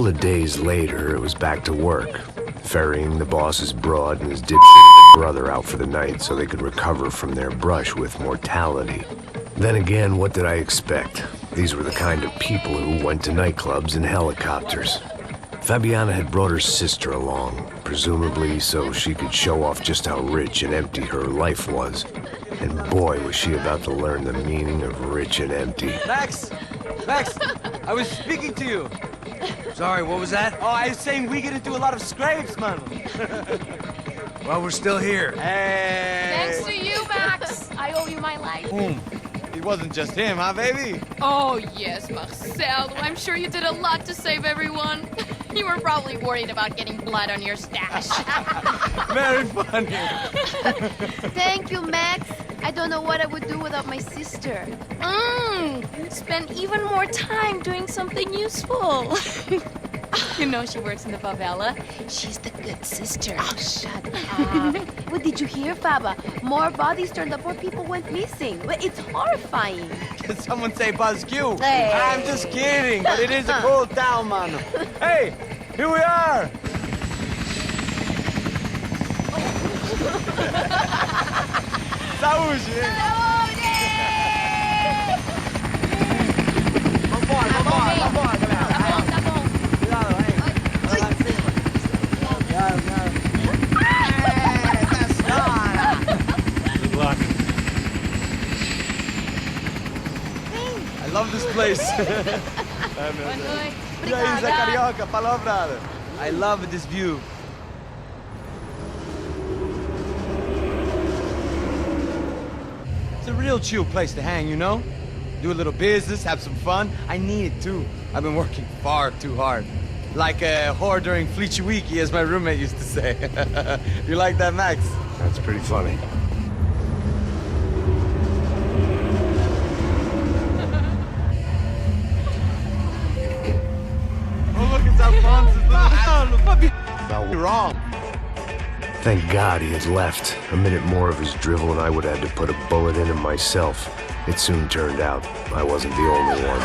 couple of days later, it was back to work, ferrying the boss's broad and his dipshit brother out for the night so they could recover from their brush with mortality. Then again, what did I expect? These were the kind of people who went to nightclubs in helicopters. Fabiana had brought her sister along, presumably so she could show off just how rich and empty her life was. And boy, was she about to learn the meaning of rich and empty. Max! Max! I was speaking to you. Sorry, what was that? Oh, I was saying we get to do a lot of scrapes, man. Well, we're still here. Hey! Thanks to you, Max. I owe you my life. Boom. It wasn't just him, huh, baby? Oh, yes, Marcel. I'm sure you did a lot to save everyone. You were probably worried about getting blood on your stash. Very funny. Thank you, Max. I don't know what I would do without my sister. Spend even more time doing something useful. You know she works in the favela. She's the good sister. Oh, shut up. What did you hear, Faba? More bodies turned up, more people went missing. Well, it's horrifying. Did someone say Buzz Q? Hey. I'm just kidding, but it is a cool town, man. Hey, here we are. Saúde! Vambora, vambora, galera. Tá bom. Cuidado, aí. Vai lá em cima. Cuidado. Essa senhora! Good luck. I love this place. Boa noite. E aí, Zé Carioca, falou, brother. I love this view. It's a real chill place to hang, you know? Do a little business, have some fun. I need it too. I've been working far too hard. Like a whore during Fleechy Weeky, as my roommate used to say. You like that, Max? That's pretty funny. Oh, look, it's Alphonse's little... No, wrong. Thank God he had left. A minute more of his drivel and I would have had to put a bullet in him myself. It soon turned out I wasn't the only one.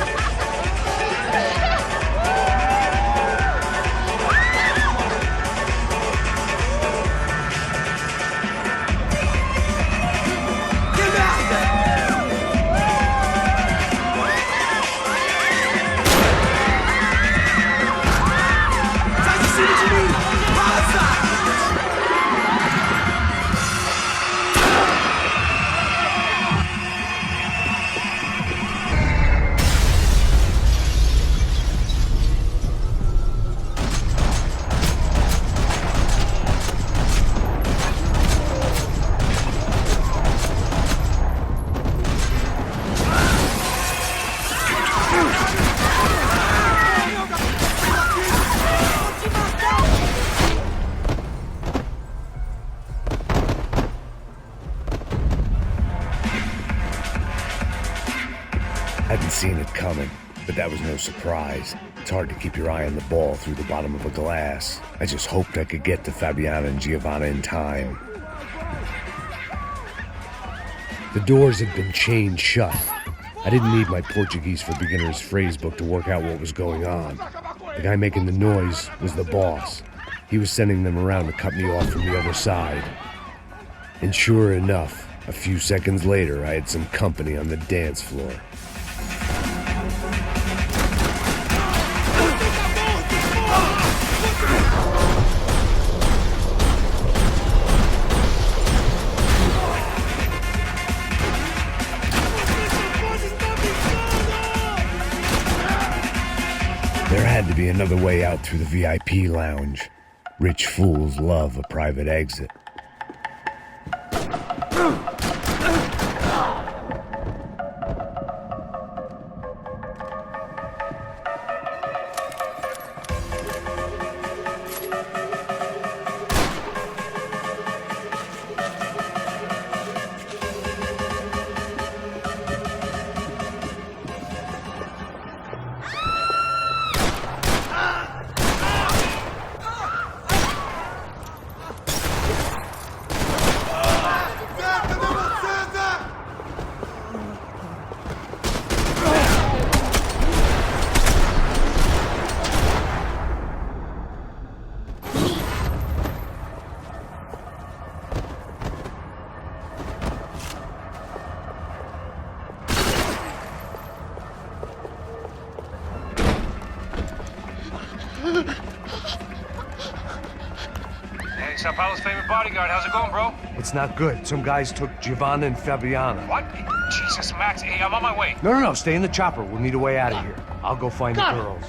Hadn't seen it coming, but that was no surprise. It's hard to keep your eye on the ball through the bottom of a glass. I just hoped I could get to Fabiana and Giovanna in time. The doors had been chained shut. I didn't need my Portuguese for Beginners phrase book to work out what was going on. The guy making the noise was the boss. He was sending them around to cut me off from the other side. And sure enough, a few seconds later, I had some company on the dance floor. There had to be another way out through the VIP lounge. Rich fools love a private exit. Sao Paulo's favorite bodyguard. How's it going, bro? It's not good. Some guys took Giovanna and Fabiana. What? Jesus, Max. Hey, I'm on my way. No. Stay in the chopper. We'll need a way out of here. I'll go find the girls.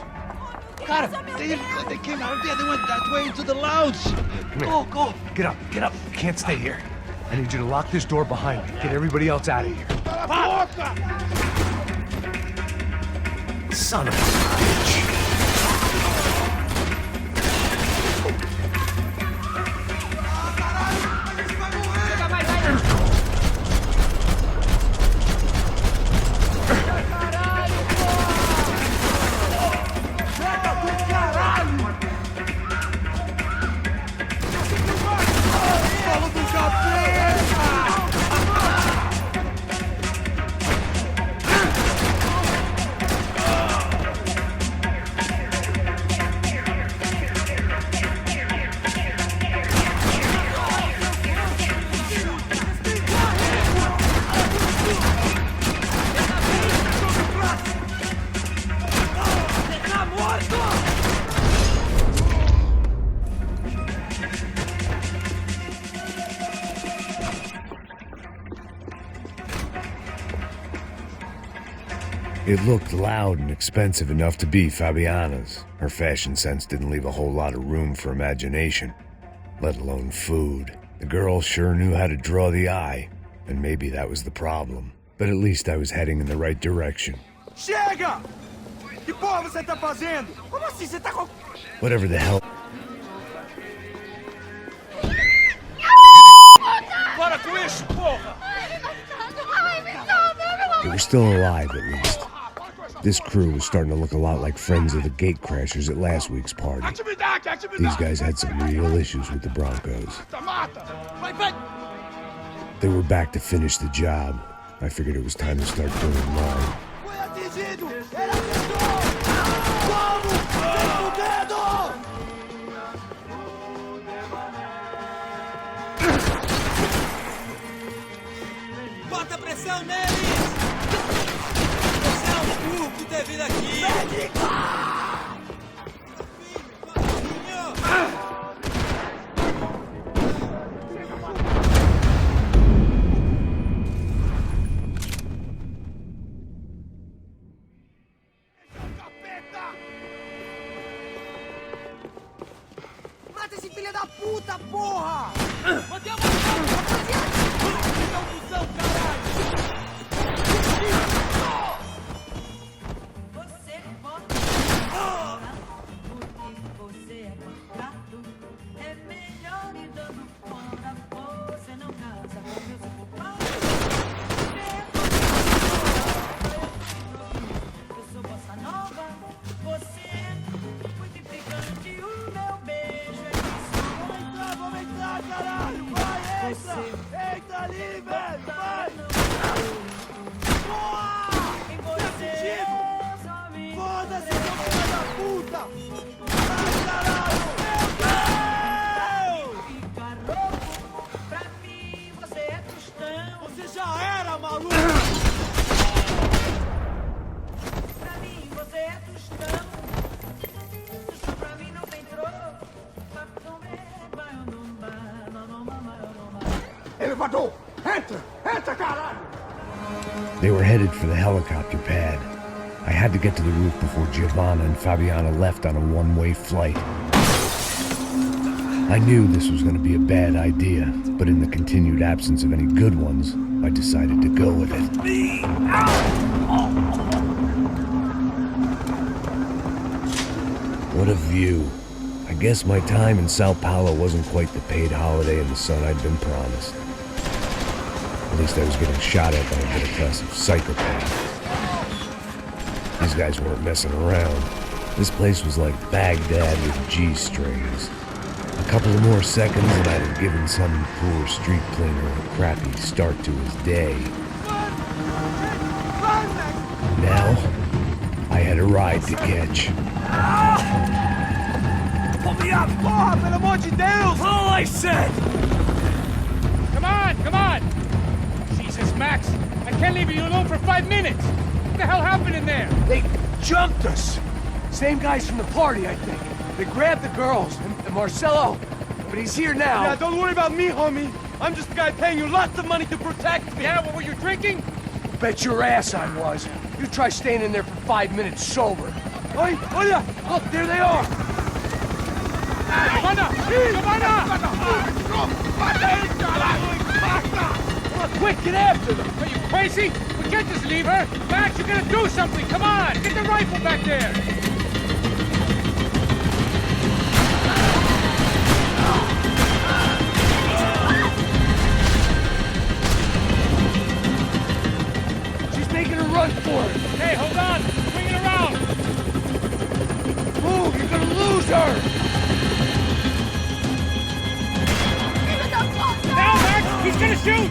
Got him. They came out of there. They went that way into the lounge. Go. Get up. Can't stay here. I need you to lock this door behind me. Get everybody else out of here. Son of a bitch. It looked loud and expensive enough to be Fabiana's. Her fashion sense didn't leave a whole lot of room for imagination, let alone food. The girl sure knew how to draw the eye, and maybe that was the problem. But at least I was heading in the right direction. Chega! Que porra você tá fazendo? Como assim? Você tá com... Whatever the hell. Para com isso, porra! They were still alive, at least. This crew was starting to look a lot like friends of the gatecrashers at last week's party. These guys had some real issues with the Broncos. They were back to finish the job. I figured it was time to start doing mine. Bota pressão neles! Você é um burro por ter vindo aqui! Mata esse filho da puta, porra! Mantém a mão, rapaziada! Confusão, caralho! Você pode porque você é contrato. É melhor ir dando fora. Você não casa com meus culpados. Eu sou bossa nova. Você é muito picante. O meu beijo é isso. Vamos entrar, caralho! Vai, entra! Entra ali, velho! Vai! Porra! Em você só me Foda-se, seu filho da puta! Vai, caralho! Meu Deus! fica louco. Pra mim você é tostão. Você já era, maluco! Pra mim você é tostão. Isso pra mim não tem troco. Papo não é, vai ou não vai, não vai ou não vai. Elevador! Entra! Entra, caralho! They were headed for the helicopter pad. I had to get to the roof before Giovanna and Fabiana left on a one-way flight. I knew this was going to be a bad idea, but in the continued absence of any good ones, I decided to go with it. What a view. I guess my time in Sao Paulo wasn't quite the paid holiday in the sun I'd been promised. At least I was getting shot at by a middle-class psychopath. These guys weren't messing around. This place was like Baghdad with G-strings. A couple of more seconds and I'd have given some poor street cleaner a crappy start to his day. Now, I had a ride to catch. Pull me up! Porra, pelo amor de Deus! All I said! Come on! Jesus, Max, I can't leave you alone for 5 minutes! What the hell happened in there? They jumped us. Same guys from the party, I think. They grabbed the girls, and Marcelo, but he's here now. Yeah, don't worry about me, homie. I'm just the guy paying you lots of money to protect me. Yeah, what were you drinking? Bet your ass I was. You try staying in there for 5 minutes sober. Oi, Olha! Look, there they are! Giovanna! Quick, get after them! Are you crazy? We can't just leave her! Max, you gotta do something! Come on! Get the rifle back there! She's making a run for it! Hey, hold on! Swing it around! Move, you're gonna lose her! Now, Max! He's gonna shoot!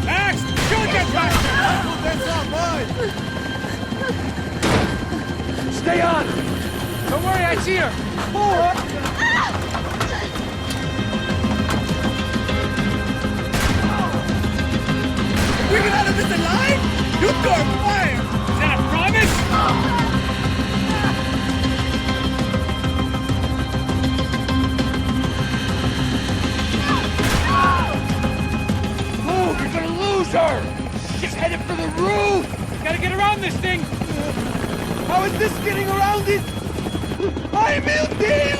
Max! Shoot that bastard! Stay on! Don't worry, I see her! We get out of this alive? You got fire! Is that a promise? Move, you're gonna lose her! She's headed for the roof! We gotta get around this thing! How is this getting around it? Ay, meu Deus!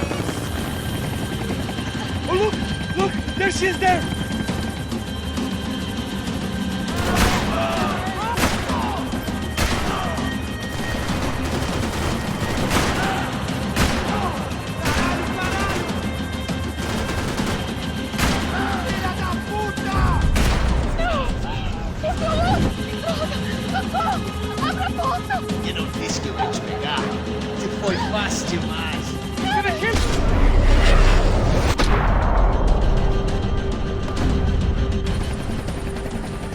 Oh, look! There she is there! Filha da puta! Abre a porta! Eu não disse que eu ia te pegar. Você foi fácil demais. He's gonna shoot!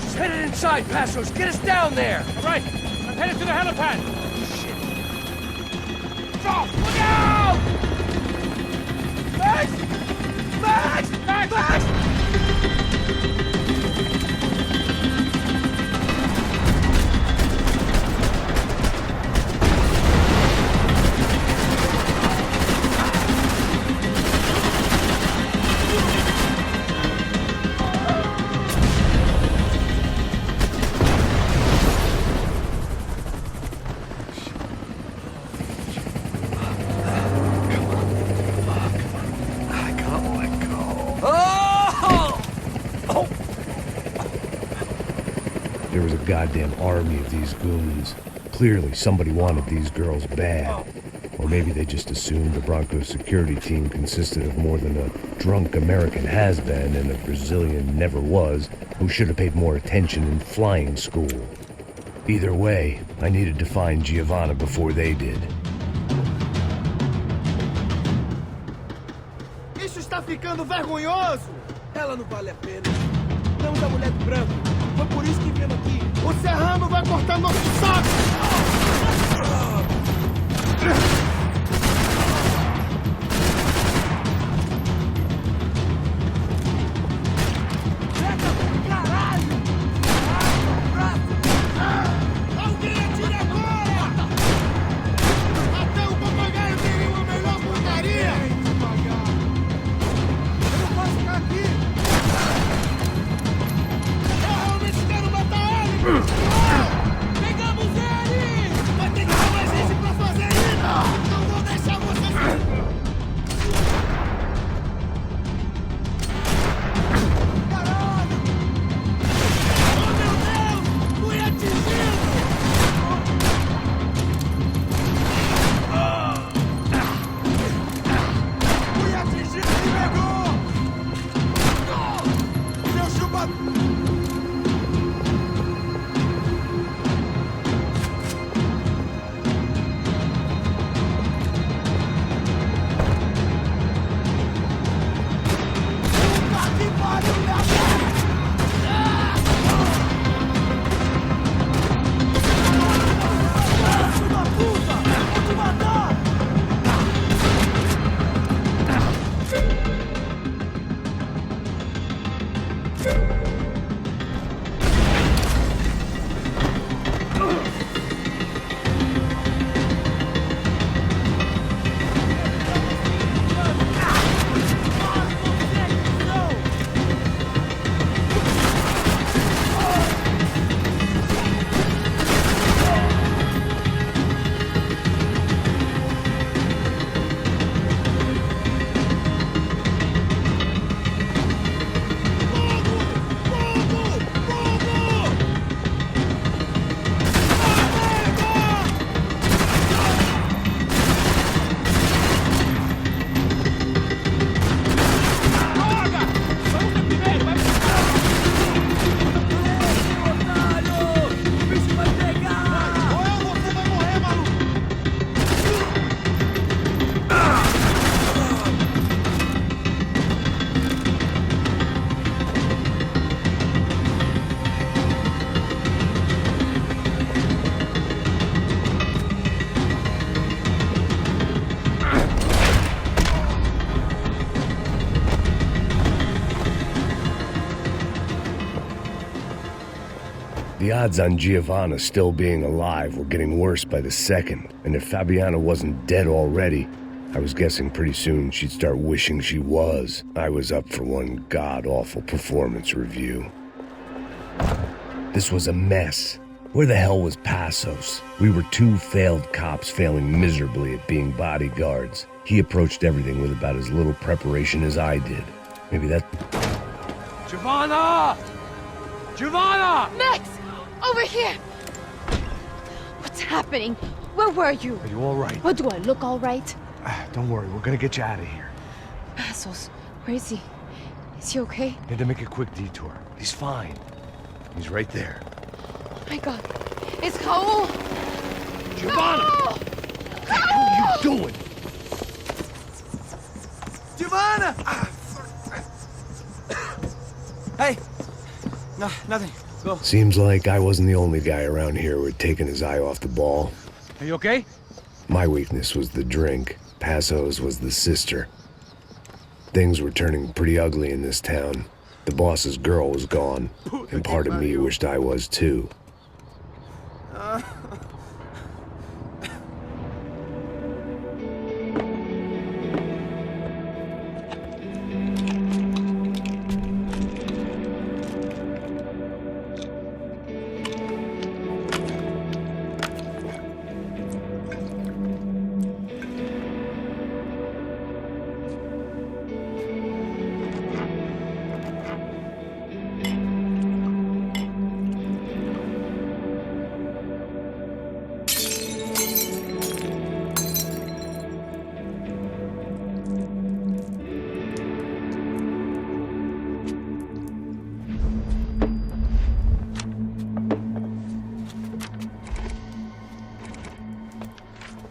She's headed inside, Passos! Get us down there! All right, I'm headed to the helipad! Stop! Look out! Max! Max! Max! Max! There was a goddamn army of these goons. Clearly, somebody wanted these girls bad. Or maybe they just assumed the Broncos security team consisted of more than a drunk American has-been and a Brazilian never was who should have paid more attention in flying school. Either way, I needed to find Giovanna before they did. Isso está ficando vergonhoso! Ela não vale a pena. Estamos a mulher do branco. Foi por isso que viemos aqui. O Serrano vai cortar nosso saco! Caralho! Alguém atira agora! Até o papagaio teria uma melhor porcaria! Eu não posso ficar aqui! Eu realmente quero matar ele! Pegamos ele! Vai ter que ter mais gente pra fazer isso! odds on Giovanna still being alive were getting worse by the second, and if Fabiana wasn't dead already, I was guessing pretty soon she'd start wishing she was. I was up for one god-awful performance review. This was a mess. Where the hell was Passos? We were two failed cops failing miserably at being bodyguards. He approached everything with about as little preparation as I did. Maybe that... Giovanna! Giovanna! Max! Over here! What's happening? Where were you? Are you all right? What, do I look all right? Don't worry, we're gonna get you out of here. Passos, where is he? Is he okay? Had to make a quick detour. He's fine. He's right there. Oh my God. It's Raul! Giovanna! Raul! What are you doing? Giovanna! Hey! No, nothing. Go. Seems like I wasn't the only guy around here who had taken his eye off the ball. Are you okay? My weakness was the drink. Passos was the sister. Things were turning pretty ugly in this town. The boss's girl was gone, and part of me wished I was too.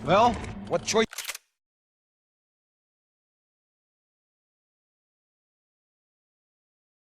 Well, what choice